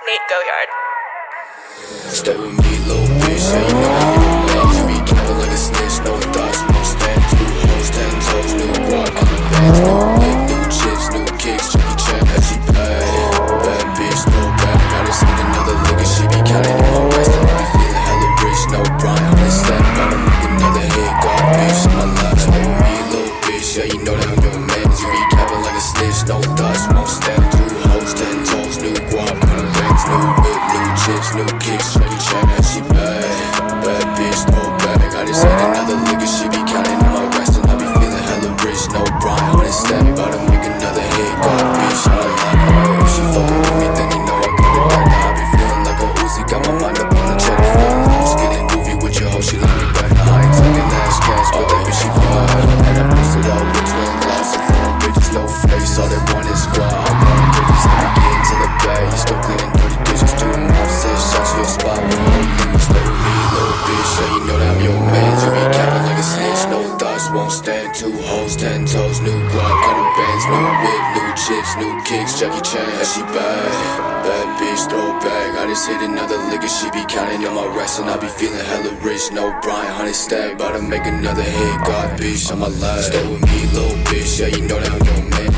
Nate Goyard. Stay with me, little bitch, yeah, you know that you lame. You be capping like a snitch, no thoughts, no stand. 2 hoes, 10 toes, new guac on the bands. New whip, new chips, new kicks, Jackie Chan, as she pay. Bad bitch, no bag, I just need another lick and she be counting in my wrist. And I be feeling hella rich, no Brian on this step. Gotta make another hit, God bitch, in my life. Stay with me, little bitch, yeah, you know that I'm your man. You be capping like a snitch, no thoughts, won't stand. 2 hoes, 10 toes, new guac on the bands. New whip, new chips, new kicks, Jackie Chan, as she pay. Bad bitch, no bag, I just need another lick and she be counting in my rest. And I be feeling hella rich, no Brian on this step. About to make another hit, God bitch, in my life. If she fucking with me, then you know I got it better. I be feeling like a Uzi, got my mind up on the cheddar. Feeling loose, getting goofy with your hoe, she like me better. I ain't talking ass cash, but that bitch she bad. And I posted out with twin glass and foreign bitches, no face, all they want is squad. I'm on bridges, I be getting to the bay. Still cleaning dirty dishes, doing more sis, shot to your spot with no limits. Stay with me, little bitch, yeah, you know that I'm your man. You be capping like a snitch, no thoughts, won't stand. 2 hoes, 10 toes, new guac, kind of bands, new whip, new chips, new kicks, Jackie Chan, yeah, she bad. Bad bitch, throw it back, I just hit another lick and she be counting on my rest. And I be feeling hella rich, no Brian, 100 stack, about to make another hit, God bitch, on my life. Stay with me, little bitch, yeah, you know that I'm your man.